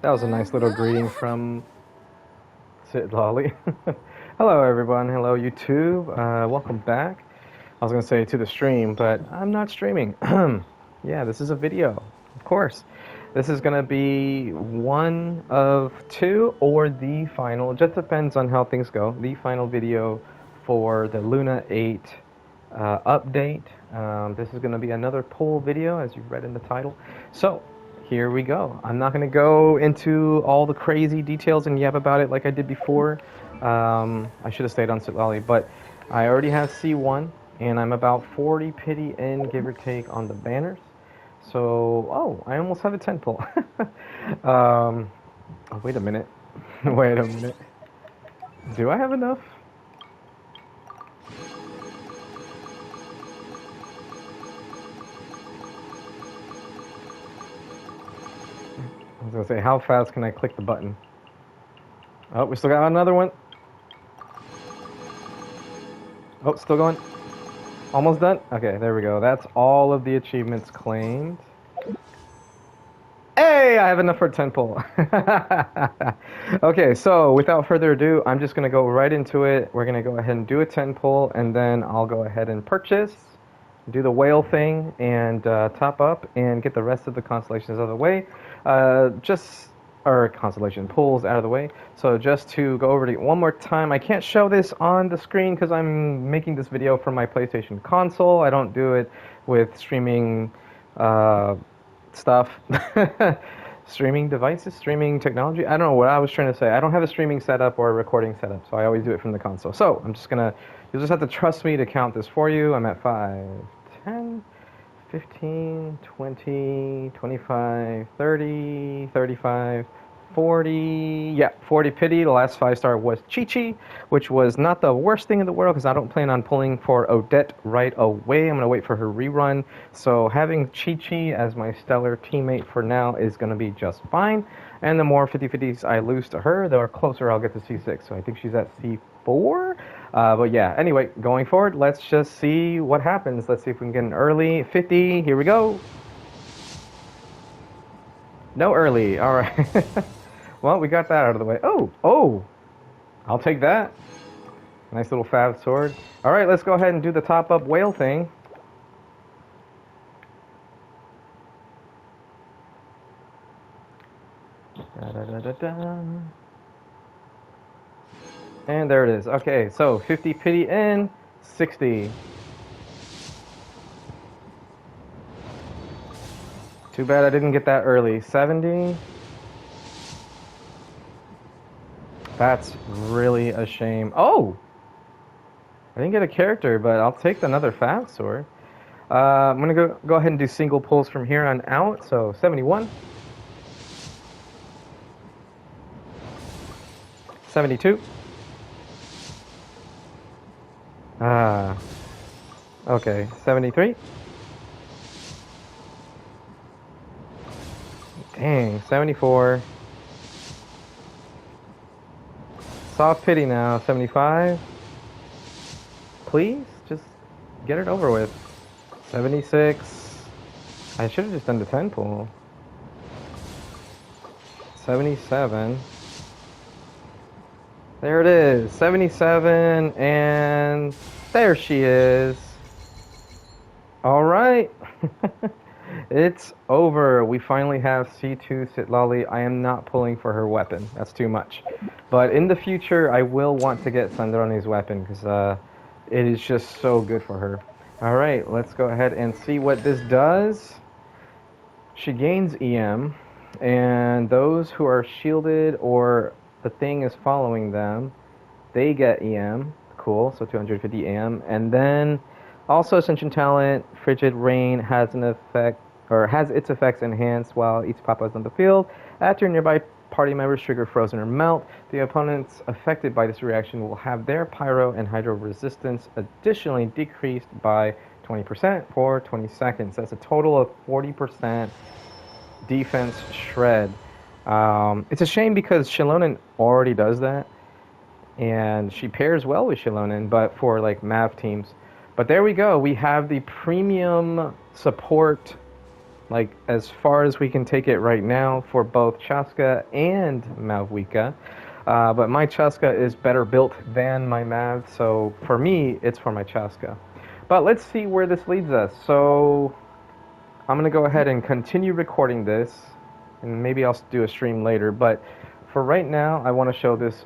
That was a nice little greeting from Citlali. Hello, everyone. Hello, YouTube. Welcome back. I was going to say to the stream, but I'm not streaming. Yeah, this is a video, of course. This is going to be one of two or the final. It just depends on how things go. The final video for the Luna 8 update. This is going to be another poll video, as you've read in the title. So, here we go. I'm not going to go into all the crazy details and yap about it like I did before. I should have stayed on Citlali, but I already have C1, and I'm about 40 pity in, give or take, on the banners. So, oh, I almost have a 10 pull. Oh, wait a minute. Wait a minute. Do I have enough? I was gonna say, how fast can I click the button? Oh, we still got another one. Oh, still going. Almost done? Okay, there we go. That's all of the achievements claimed. Hey, I have enough for a 10 pull. Okay, so without further ado, I'm just gonna go right into it. We're gonna go ahead and do a 10 pull, and then I'll go ahead and purchase, do the whale thing, and top up, and get the rest of the constellations out of the way. Or constellation pulls out of the way. So just to go over it one more time, I can't show this on the screen because I'm making this video from my PlayStation console. I don't do it with streaming stuff. Streaming devices, streaming technology. I don't know what I was trying to say. I don't have a streaming setup or a recording setup, so I always do it from the console. So I'm just gonna, you'll just have to trust me to count this for you. I'm at 5, 10, 15, 20, 25, 30, 35, 40. Yeah, 40 pity. The last 5-star was Chi-Chi, which was not the worst thing in the world because I don't plan on pulling for Odette right away. I'm going to wait for her rerun. So having Chi-Chi as my stellar teammate for now is going to be just fine. And the more 50-50s I lose to her, the closer I'll get to C6. So I think she's at C4. But yeah, anyway, going forward, let's just see what happens. Let's see if we can get an early 50. Here we go. No early. All right. Well, we got that out of the way. Oh, I'll take that. Nice little fab sword. All right, let's go ahead and do the top up whale thing. Da, da, da, da, da. And there it is. Okay, so 50 pity in, 60. Too bad I didn't get that early. 70. That's really a shame. Oh! I didn't get a character, but I'll take another fab sword. I'm going to go ahead and do single pulls from here on out. So 71. 72. Okay, 73. Dang, 74. Soft pity now, 75. Please, just get it over with. 76. I should have just done the 10 pull. 77. There it is, 77, and there she is. All right. It's over. We finally have C2 Citlali. I am not pulling for her weapon. That's too much. But in the future, I will want to get Sandrani's weapon because it is just so good for her. All right, let's go ahead and see what this does. She gains EM, and those who are shielded or the thing is following them, they get EM. Cool, so 250 EM. And then also Ascension Talent, Frigid Rain has an effect, or has its effects enhanced while each Papa is on the field. After nearby party members trigger Frozen or Melt, the opponents affected by this reaction will have their Pyro and Hydro resistance additionally decreased by 20% for 20 seconds. That's a total of 40% defense shred. It's a shame because Shilonen already does that, and she pairs well with Shilonen, but for like Mav teams. But there we go. We have the premium support like as far as we can take it right now for both Chaska and Mavuika. But my Chaska is better built than my Mav, so for me, it's for my Chaska. But let's see where this leads us. So I'm going to go ahead and continue recording this, and maybe I'll do a stream later, but for right now, I want to show this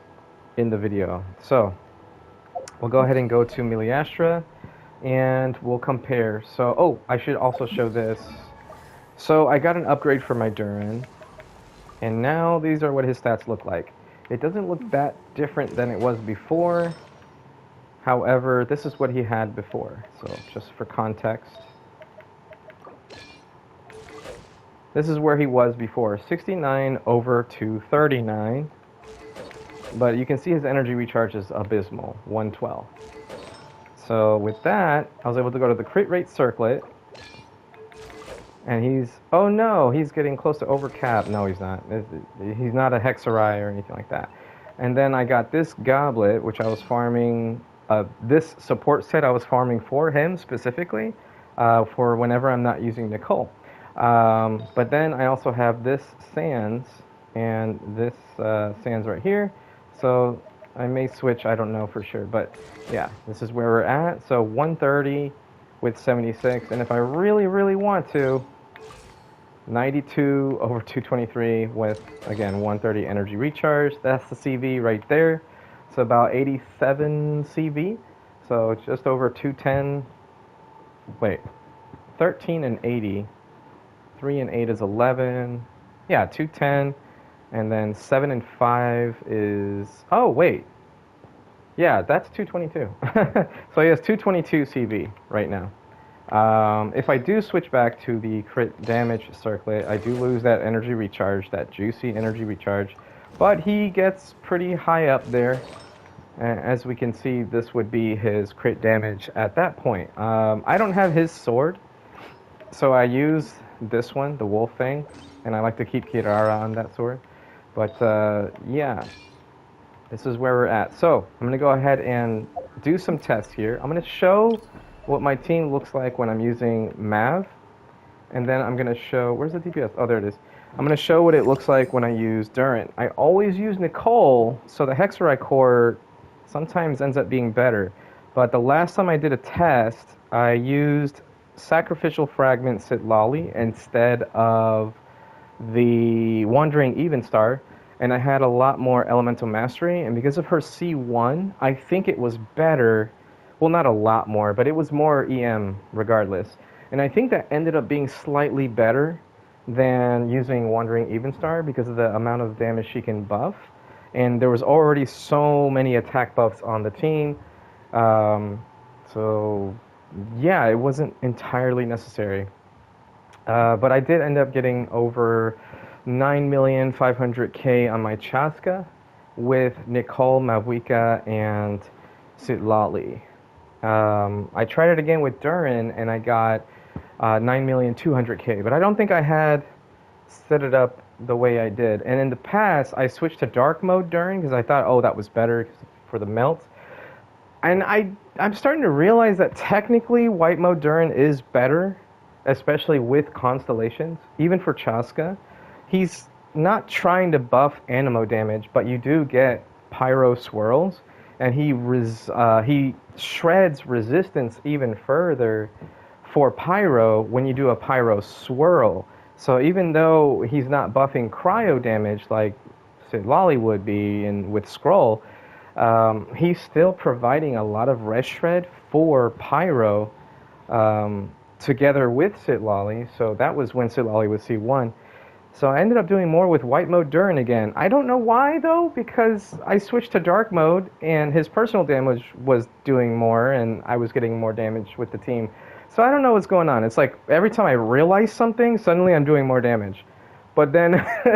in the video. So we'll go ahead and go to Miliastra, and we'll compare. So, oh, I should also show this. So I got an upgrade for my Durin, and now these are what his stats look like. It doesn't look that different than it was before. However, this is what he had before. So just for context, this is where he was before, 69 over 239. But you can see his energy recharge is abysmal, 112. So with that, I was able to go to the crit rate circlet. And he's, oh no, he's getting close to overcap. No, he's not. He's not a Hexarai or anything like that. And then I got this goblet, which I was farming, this support set I was farming for him specifically, for whenever I'm not using Nicole. But then I also have this Sands, and this Sands right here. So I may switch, I don't know for sure. But yeah, this is where we're at. So 130 with 76. And if I really, really want to, 92 over 223 with, again, 130 energy recharge. That's the CV right there. It's about 87 CV. So just over 210. Wait, 13 and 80. 3 and 8 is 11. Yeah, 210. And then 7 and 5 is... Oh, wait. Yeah, that's 222. So he has 222 CV right now. If I do switch back to the crit damage circlet, I do lose that energy recharge, that juicy energy recharge. But he gets pretty high up there. As we can see, this would be his crit damage at that point. I don't have his sword, so I use this one, the wolf thing, and I like to keep Kirara on that sword. But yeah, this is where we're at. So I'm going to go ahead and do some tests here. I'm going to show what my team looks like when I'm using Mav, and then I'm going to show, where's the DPS? Oh, there it is. I'm going to show what it looks like when I use Durin. I always use Nicole, so the Hexarai core sometimes ends up being better. But the last time I did a test, I used Sacrificial Fragment Citlali instead of the Wandering Evenstar, and I had a lot more Elemental Mastery, and because of her C1, I think it was better. Well, not a lot more, but it was more EM regardless. And I think that ended up being slightly better than using Wandering Evenstar because of the amount of damage she can buff. And there was already so many attack buffs on the team. So, yeah, it wasn't entirely necessary. But I did end up getting over 9,500,000 on my Chaska with Nicole, Mavuika, and Citlali. I tried it again with Durin, and I got 9,200,000, but I don't think I had set it up the way I did. And in the past, I switched to dark mode Durin because I thought, oh, that was better for the melt. And I'm starting to realize that technically white mode Durin is better, especially with constellations, even for Chaska. He's not trying to buff animo damage, but you do get pyro swirls, and he shreds resistance even further for pyro when you do a pyro swirl. So even though he's not buffing cryo damage like Citlali would be with Scroll, he's still providing a lot of res shred for pyro together with Citlali. So that was when Citlali was C1. So I ended up doing more with white mode Durin again. I don't know why though, because I switched to dark mode and his personal damage was doing more and I was getting more damage with the team. So I don't know what's going on. It's like every time I realize something, suddenly I'm doing more damage. But then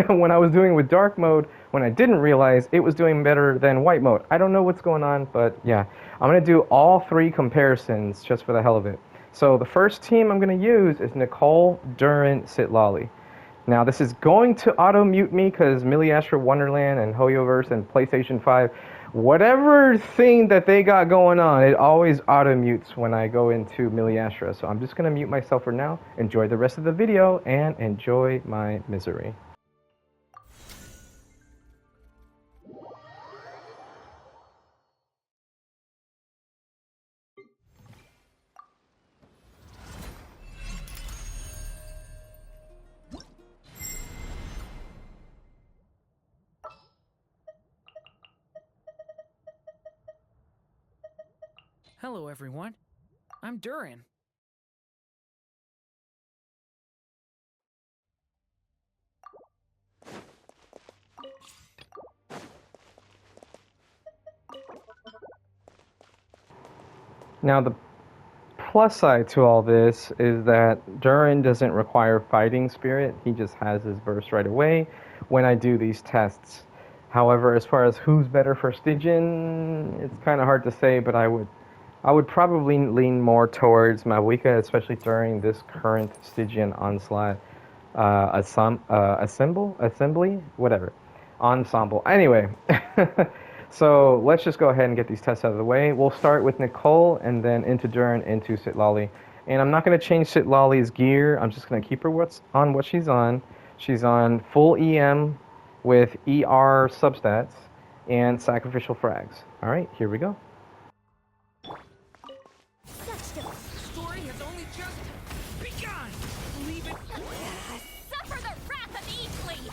when I was doing with dark mode, when I didn't realize, it was doing better than white mode. I don't know what's going on, but yeah. I'm going to do all three comparisons just for the hell of it. So the first team I'm going to use is Nicole, Durin, Citlali. Now this is going to auto-mute me because Miliastra Wonderland and Hoyoverse and PlayStation 5 whatever thing that they got going on, it always auto-mutes when I go into Miliashra. So I'm just going to mute myself for now. Enjoy the rest of the video and enjoy my misery. Hello, everyone. I'm Durin. Now, the plus side to all this is that Durin doesn't require fighting spirit. He just has his burst right away when I do these tests. However, as far as who's better for Stygian, it's kind of hard to say, but I would probably lean more towards Mavuika, especially during this current Stygian onslaught assembly, whatever, ensemble. Anyway, so let's just go ahead and get these tests out of the way. We'll start with Nicole and then into Durin, into Citlali. And I'm not going to change Citlali's gear. I'm just going to keep her what she's on. She's on full EM with ER substats and sacrificial frags. All right, here we go. Story has only just begun. Leave it. Suffer the wrath of Eastleigh.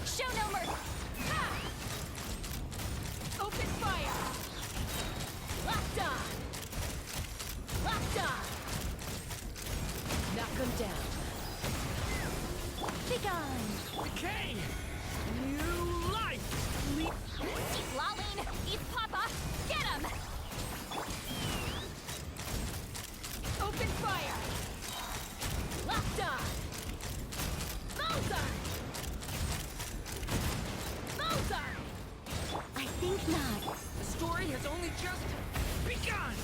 Show no mercy. Ha! Open fire. Locked on. Locked on. Knock him down. Begone. Decay. New life. Citlali, East Papa, get him. Open fire. Locked on. Mozart. Mozart. I think not. The story has only just begun.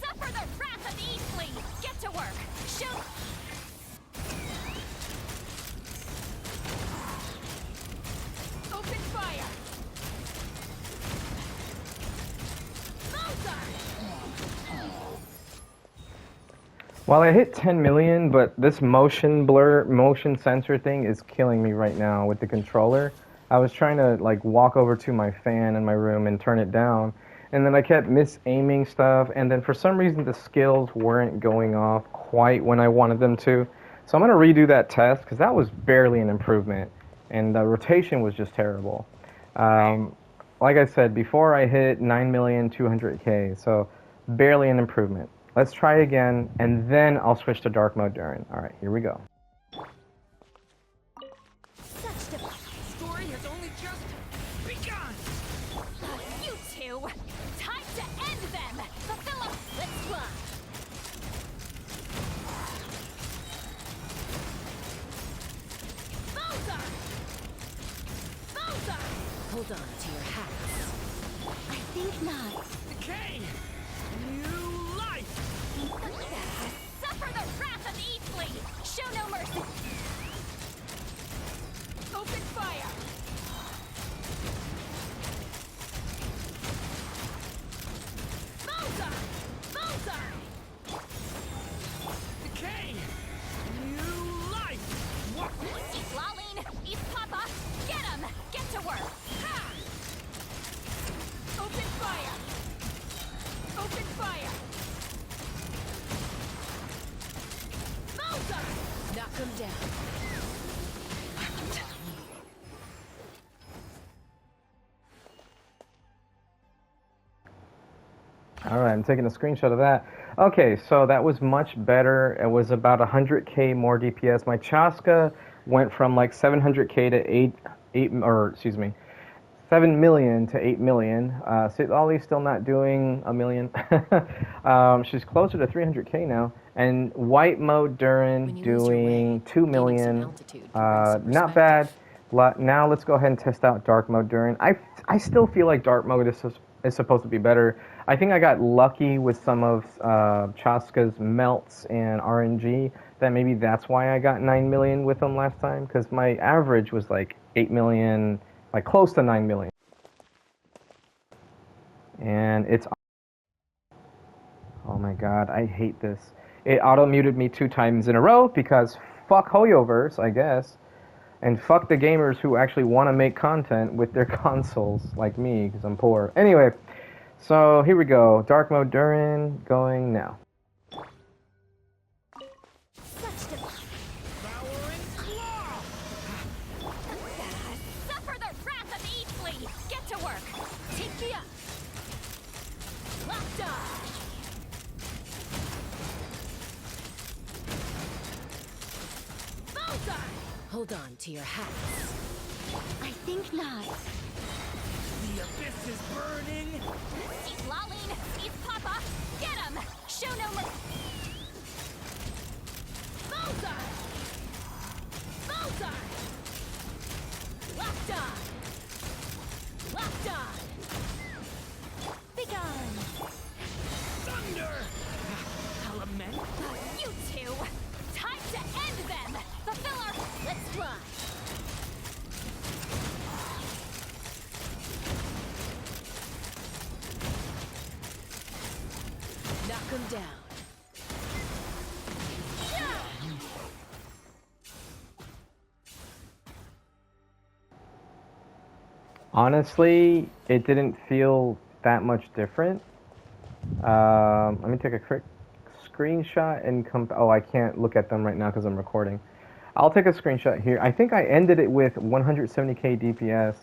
Suffer the wrath of Eastleigh. Get to work. Show. Open fire. Mozart. While I hit 10 million, but this motion sensor thing is killing me right now with the controller. I was trying to like walk over to my fan in my room and turn it down, and then I kept misaiming stuff, and then for some reason the skills weren't going off quite when I wanted them to. So I'm going to redo that test because that was barely an improvement, and the rotation was just terrible. Like I said, before I hit 9,200,000, so barely an improvement. Let's try again, and then I'll switch to dark mode Durin. All right, here we go. Story has only just begun. You two! Time to end them! Fulfill a... Let's fly! Mozart! Mozart! Hold on to your hats. I think not. Decay. New life. Suffer the wrath of Eastleigh! Show no mercy! Open fire! Mozart! Mozart! Decay. New life. What? Citlali, East Papa, get him! Get to work! Ha! Open fire! Open fire! Mozart! Knock him down. Alright, I'm taking a screenshot of that. Okay, so that was much better. It was about 100k more DPS. My Chaska went from like 700k to 7 million to 8 million. Citlali's still not doing a million. She's closer to 300k now. And white mode Durin doing 2 million. Not bad. Now let's go ahead and test out dark mode Durin. I still feel like dark mode is supposed to be better. I think I got lucky with some of Chaska's melts and RNG. That maybe that's why I got 9 million with them last time, because my average was like 8 million, like close to 9 million. And it's... Oh my god, I hate this. It auto-muted me 2 times in a row because fuck Hoyoverse, I guess. And fuck the gamers who actually want to make content with their consoles, like me, because I'm poor. Anyway, so here we go. Dark mode Durin going now. Devouring claw! Suffer the wrath of Eatly! Get to work! Take up! Locked on! Bullseye! Hold on to your hats. I think not. The abyss is burning! Citlali! He's Papa! Get him! Show no mercy! Bullseye! Bullseye! Locked on! Locked on! Begone! Thunder! Element? You two! Time to end them! Fulfill our... Let's fly! Knock him down. Honestly, it didn't feel that much different. Let me take a quick screenshot and oh, I can't look at them right now because I'm recording. I'll take a screenshot here. I think I ended it with 170k DPS,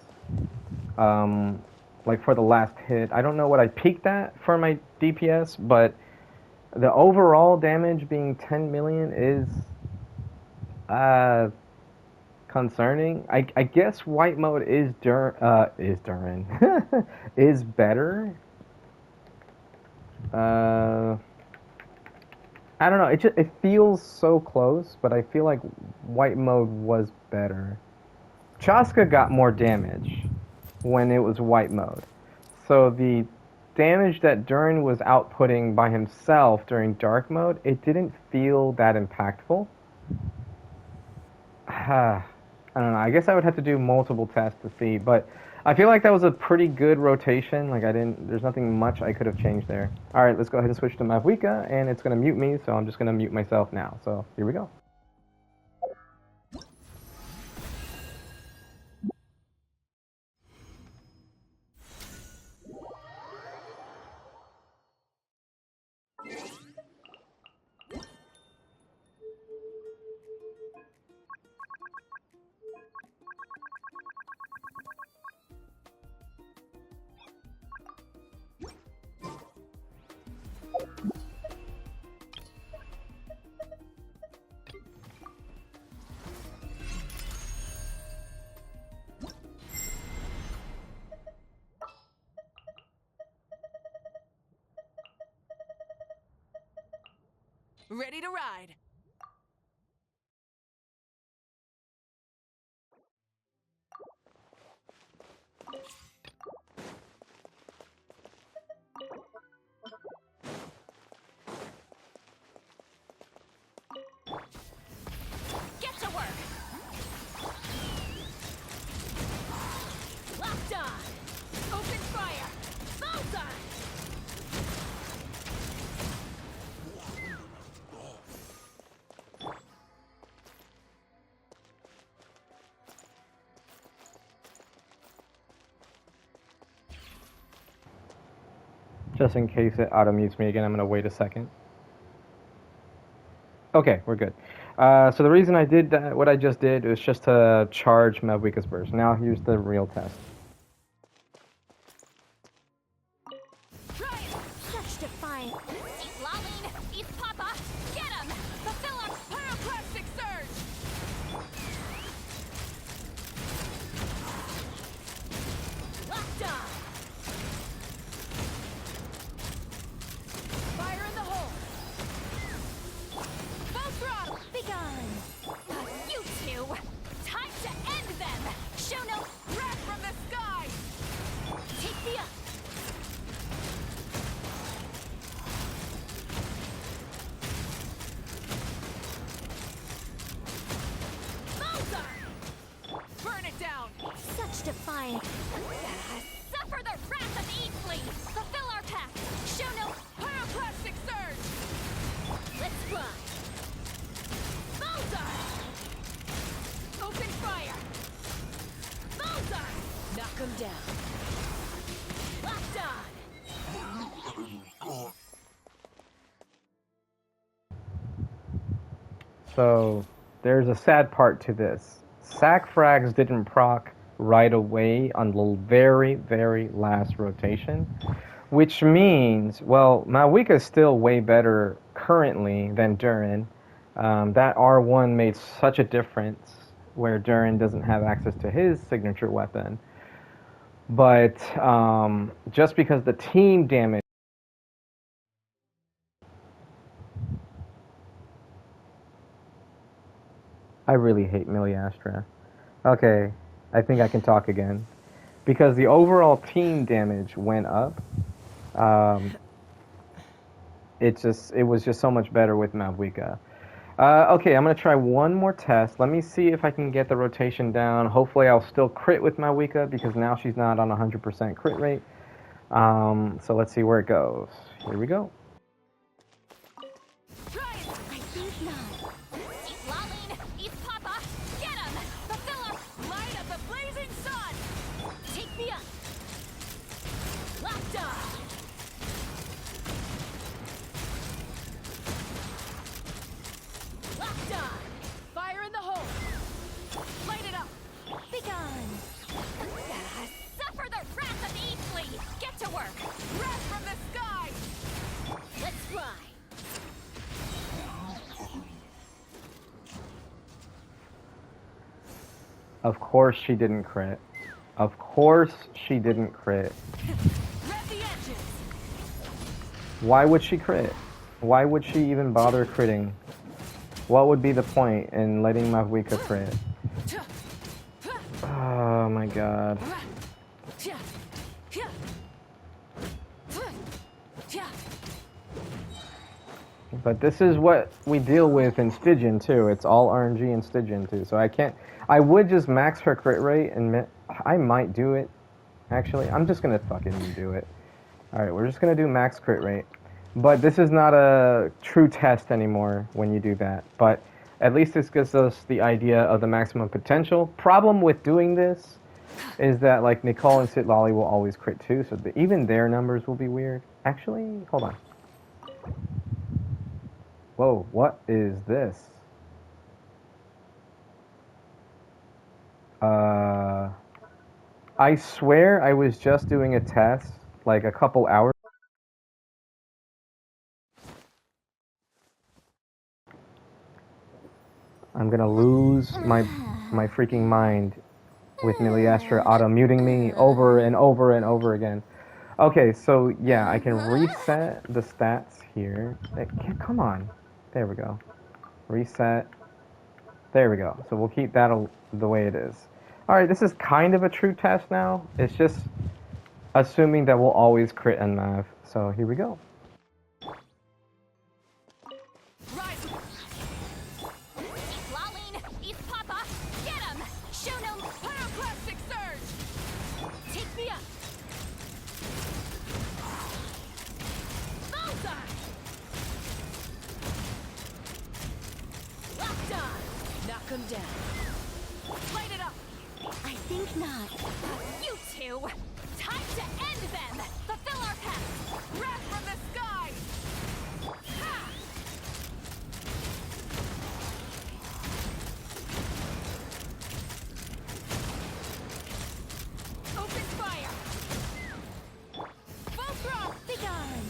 like for the last hit. I don't know what I peaked at for my DPS, but the overall damage being 10 million is concerning. I guess white mode is Durin is better. I don't know. It feels so close, but I feel like white mode was better. Chaska got more damage when it was white mode, so the damage that Durin was outputting by himself during dark mode, it didn't feel that impactful. I don't know. I guess I would have to do multiple tests to see, but I feel like that was a pretty good rotation. Like there's nothing much I could have changed there. All right, let's go ahead and switch to Mavwika, and it's gonna mute me, so I'm just gonna mute myself now. So here we go. Ready to ride. Get to work! Locked on! Open fire! Bullseye! Just in case it auto-mutes me again, I'm going to wait a second. Okay, we're good. So the reason I did that, what I just did, was just to charge Mavwika's burst. Now here's the real test. Try it! Such defiant! Citlali! He's Papa! Get him! Fulfill our pyroclastic surge! Locked on! Fire in the hole. Full throttle! Begone! You two! Time to end them! Show no Wrath from the sky! grind. Bullseye! Open fire! Bullseye! Knock him down. Locked on. So there's a sad part to this. Sac frags didn't proc right away on the very, very last rotation, which means, well, Malwika is still way better currently than Durin. That R1 made such a difference where Durin doesn't have access to his signature weapon. But just because the team damage. I really hate Miliastra. Okay, I think I can talk again. Because the overall team damage went up. It was just so much better with Malwika. Okay, I'm going to try one more test. Let me see if I can get the rotation down. Hopefully I'll still crit with Malwika because now she's not on 100% crit rate. So let's see where it goes. Here we go. Try it! I think not. Citlali, eat Papa! Get him! Fulfill our Light of the blazing sun! Take me up! Locked on! Locked on! Fire in the hole! Light it up! Be gone! Suffer the wrath of the Eastly! Get to work! Wrath from the sky! Let's fly! Of course she didn't crit. Of course she didn't crit. Rev the engines! Why would she crit? Why would she even bother critting? What would be the point in letting Malwika crit? Oh my god. But this is what we deal with in Stygian too. It's all RNG in Stygian too. So I would just max her crit rate and I might do it. Actually, I'm just gonna fucking do it. Alright, we're just gonna do max crit rate. But this is not a true test anymore when you do that. But at least this gives us the idea of the maximum potential. Problem with doing this is that like Nicole and Citlali will always crit too, so even their numbers will be weird. Actually, hold on. Whoa, what is this? I swear I was just doing a test like a couple hours. I'm gonna lose my freaking mind with Miliastra auto-muting me over and over and over again. Okay, so yeah, I can reset the stats here. Come on. There we go. Reset. There we go. So we'll keep that the way it is. Alright, this is kind of a true test now. It's just assuming that we'll always crit and Mav. So here we go. Citlali, eat Papa! Get him! Show no Pyroclastic surge! Take me up! Bullseye! Locked on! Knock him down. Light it up! I think not. You two! Time to end them! Fulfill our pact! Wrath from the sky! Ha! Open fire! Full throttle! Be gone!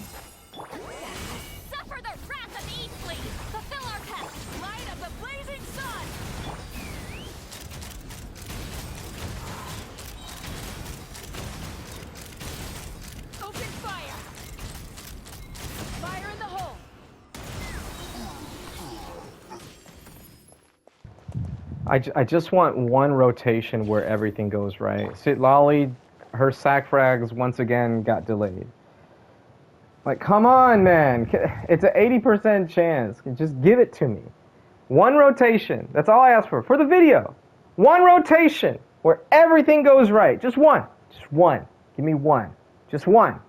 Suffer the wrath of the Eastly! Fulfill our pact! Light of the blazing sun! Open fire! Fire in the hole! I just want one rotation where everything goes right. Citlali, her sac frags once again got delayed. Like, come on, man. It's an 80% chance. Just give it to me. One rotation. That's all I ask for the video. One rotation where everything goes right. Just one. Just one. Give me one. Just one.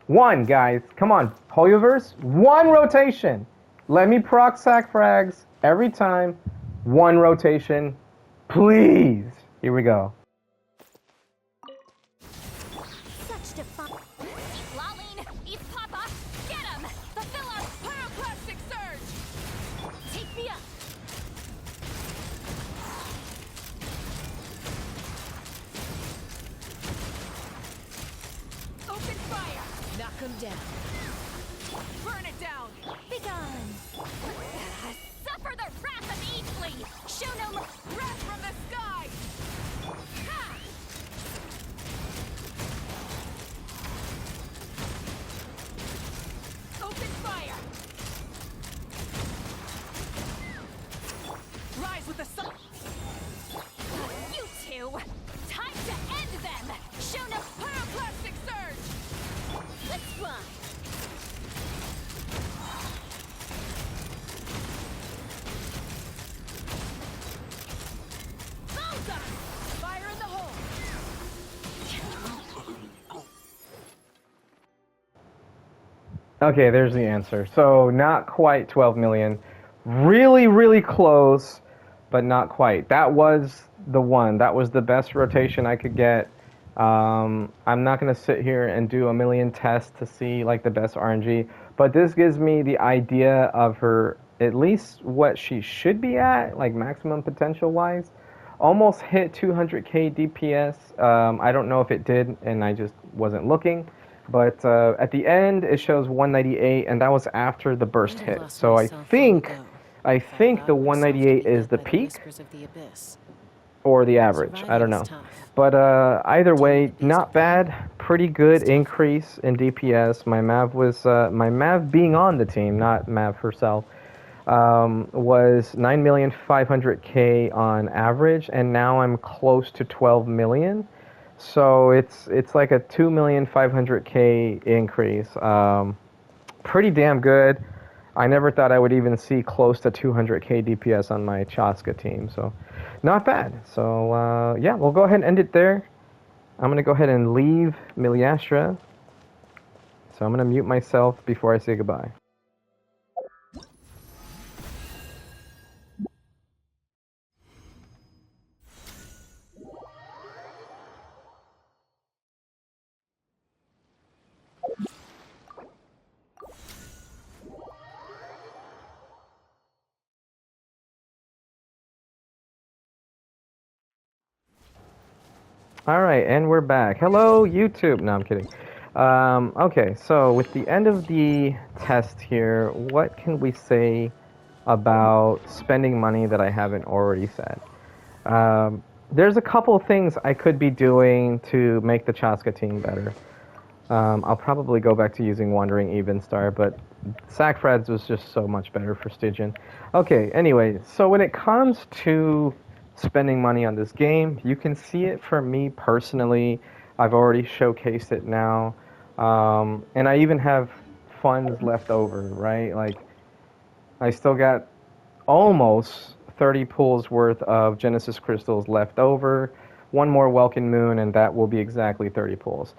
One, guys. Come on. Hoyoverse. One rotation. Let me proc sack frags every time. One rotation. Please. Here we go. Such defiance. Citlali, East Papa, get him! Fulfill our pyroclastic surge! Take me up! Open fire! Knock him down. Burn it down! Be gone! Suffer the wrath of Eastly! Show no mercy! Wrath from the sky! Ha! Open fire! Rise with the sun! You two! Time to end them! Show no Pyroclastic surge! Let's fly! Bullseye! Fire in the hole! Okay, there's the answer. So not quite 12 million. Really, really close, but not quite. That was the one. That was the best rotation I could get. I'm not going to sit here and do a million tests to see like the best RNG, but this gives me the idea of her, at least what she should be at, like maximum potential wise. Almost hit 200k DPS. I don't know if it did, and I just wasn't looking. But at the end, it shows 198, and that was after the burst hit. So I think the 198 is the peak or the average. I don't know. But either way, not bad. Pretty good increase in DPS. My Mav being on the team, not Mav herself, was 9,500,000 on average, and now I'm close to 12 million. So it's like a 2,500,000 increase. Pretty damn good. I never thought I would even see close to 200k DPS on my Chaska team. So not bad. So yeah, we'll go ahead and end it there. I'm gonna go ahead and leave Milyastra. So I'm gonna mute myself before I say goodbye. Alright, and we're back. Hello, YouTube! No, I'm kidding. Okay, so with the end of the test here, what can we say about spending money that I haven't already said? There's a couple of things I could be doing to make the Chaska team better. I'll probably go back to using Wandering Evenstar, but Sackfrads was just so much better for Stygian. Okay, anyway, so when it comes to spending money on this game, you can see it for me personally. I've already showcased it now, and I even have funds left over, right? Like, I still got almost 30 pools worth of Genesis crystals left over, one more Welkin Moon, and that will be exactly 30 pools.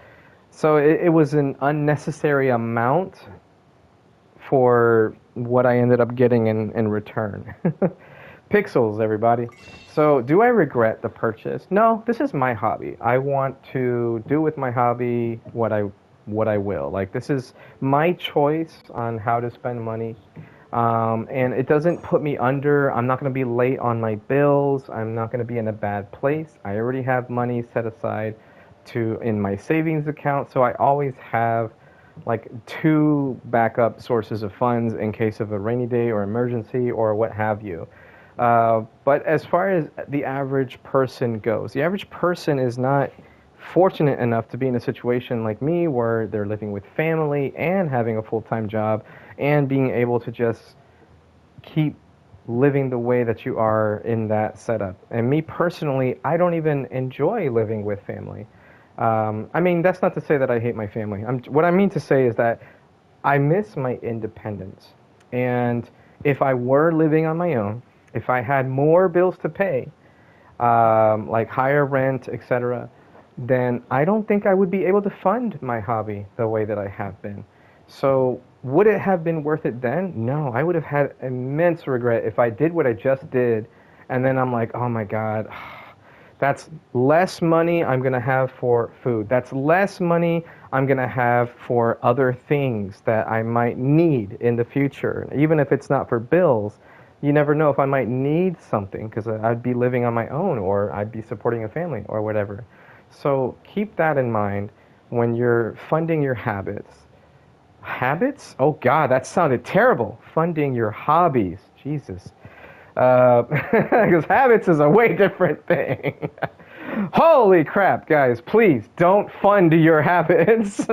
So it was an unnecessary amount for what I ended up getting in return. Pixels, everybody. So, do I regret the purchase? No, this is my hobby. I want to do with my hobby what I will. Like, this is my choice on how to spend money. And it doesn't put me under. I'm not going to be late on my bills. I'm not going to be in a bad place. I already have money set aside in my savings account, so I always have like 2 backup sources of funds in case of a rainy day or emergency or what have you. But as far as the average person goes, the average person is not fortunate enough to be in a situation like me where they're living with family and having a full-time job and being able to just keep living the way that you are in that setup. And me personally, I don't even enjoy living with family. I mean, that's not to say that I hate my family. What I mean to say is that I miss my independence. And if I were living on my own, if I had more bills to pay, like higher rent, etc., then I don't think I would be able to fund my hobby the way that I have been. So Would it have been worth it then? No, I would have had immense regret if I did what I just did, and then I'm like, oh my God, that's less money I'm gonna have for food. That's less money I'm gonna have for other things that I might need in the future. Even if it's not for bills, you never know if I might need something because I'd be living on my own or I'd be supporting a family or whatever. So keep that in mind when you're funding your habits. Habits? Oh God, that sounded terrible. Funding your hobbies. Jesus. Because habits is a way different thing. Holy crap, guys, please don't fund your habits.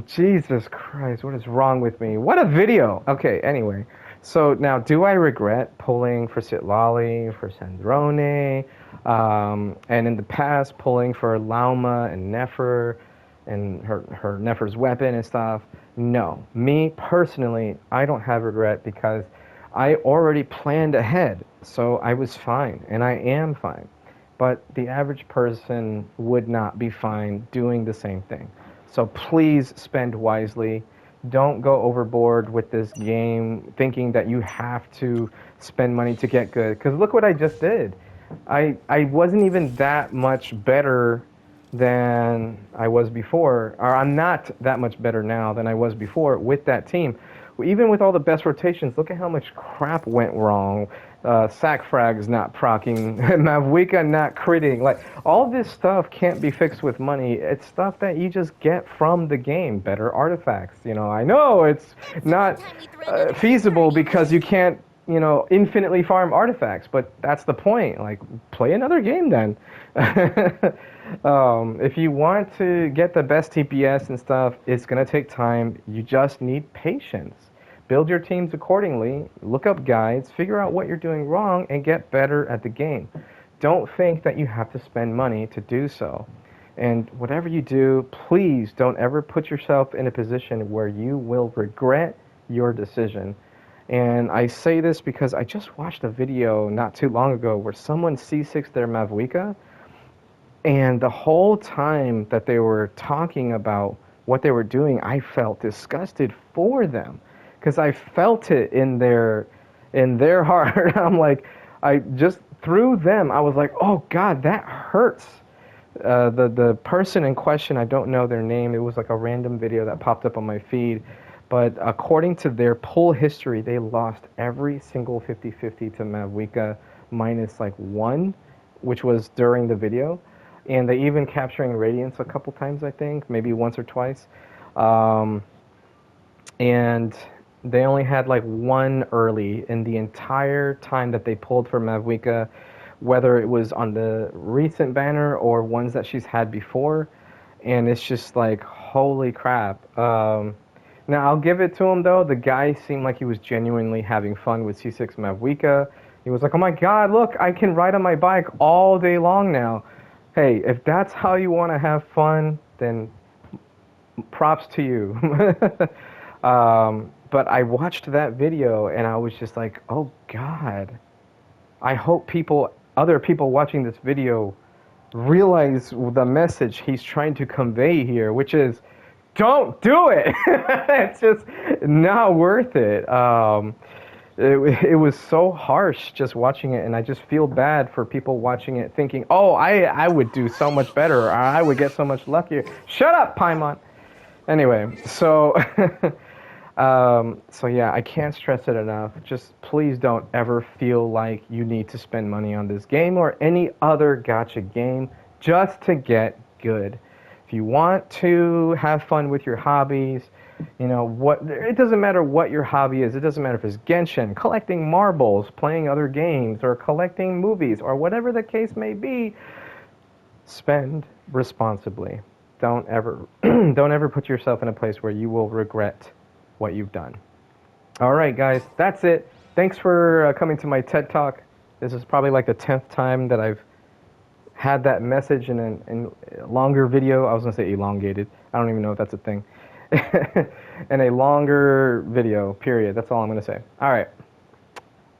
Jesus Christ, what is wrong with me? What a video. Okay, anyway. So now, do I regret pulling for Citlali, for Sandrone, and in the past pulling for Lauma and Nefer and her Nefer's weapon and stuff? No. Me, personally, I don't have regret because I already planned ahead, so I was fine, and I am fine. But the average person would not be fine doing the same thing. So please spend wisely. Don't go overboard with this game thinking that you have to spend money to get good. Because look what I just did. I wasn't even that much better than I was before. Or I'm not that much better now than I was before with that team. Even with all the best rotations, look at how much crap went wrong. Sack frags not proccing, Mavwika not critting. Like, all this stuff can't be fixed with money. It's stuff that you just get from the game. Better artifacts. You know, I know it's not feasible because you can't, you know, infinitely farm artifacts, but that's the point. Like, play another game then. If you want to get the best TPS and stuff, it's going to take time. You just need patience. Build your teams accordingly, look up guides, figure out what you're doing wrong, and get better at the game. Don't think that you have to spend money to do so. And whatever you do, please don't ever put yourself in a position where you will regret your decision. And I say this because I just watched a video not too long ago where someone C6'd their Mavwika, and the whole time that they were talking about what they were doing, I felt disgusted for them. Because I felt it in their heart. I'm like, I just through them, I was like, oh God, that hurts. The person in question, I don't know their name. It was like a random video that popped up on my feed. But according to their pull history, they lost every single 50-50 to Mavwika minus like one, which was during the video. And they even capturing Radiance a couple times, I think, maybe once or twice. And they only had like one early in the entire time that they pulled for Mavwika, whether it was on the recent banner or ones that she's had before. And it's just like, holy crap. Now, I'll give it to him, though. The guy seemed like he was genuinely having fun with C6 Mavwika. He was like, oh my God, look, I can ride on my bike all day long now. Hey, if that's how you want to have fun, then props to you. But I watched that video and I was just like, oh God, I hope other people watching this video realize the message he's trying to convey here, which is, don't do it. It's just not worth it. It was so harsh just watching it, and I just feel bad for people watching it thinking, oh, I would do so much better, or I would get so much luckier. Shut up, Paimon. Anyway, so so yeah, I can't stress it enough. Just please don't ever feel like you need to spend money on this game or any other gacha game just to get good. If you want to have fun with your hobbies, you know, it doesn't matter what your hobby is. It doesn't matter if it's Genshin, collecting marbles, playing other games, or collecting movies, or whatever the case may be. Spend responsibly. Don't ever put yourself in a place where you will regret what you've done. All right, guys, that's it. Thanks for coming to my TED Talk. This is probably like the 10th time that I've had that message in a longer video. I was going to say elongated. I don't even know if that's a thing. In a longer video, period. That's all I'm going to say. All right.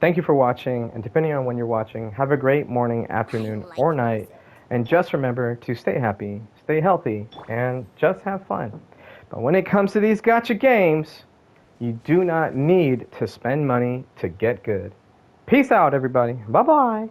Thank you for watching, and depending on when you're watching, have a great morning, afternoon, or night. And just remember to stay happy, stay healthy, and just have fun. But when it comes to these gacha games, you do not need to spend money to get good. Peace out, everybody. Bye-bye.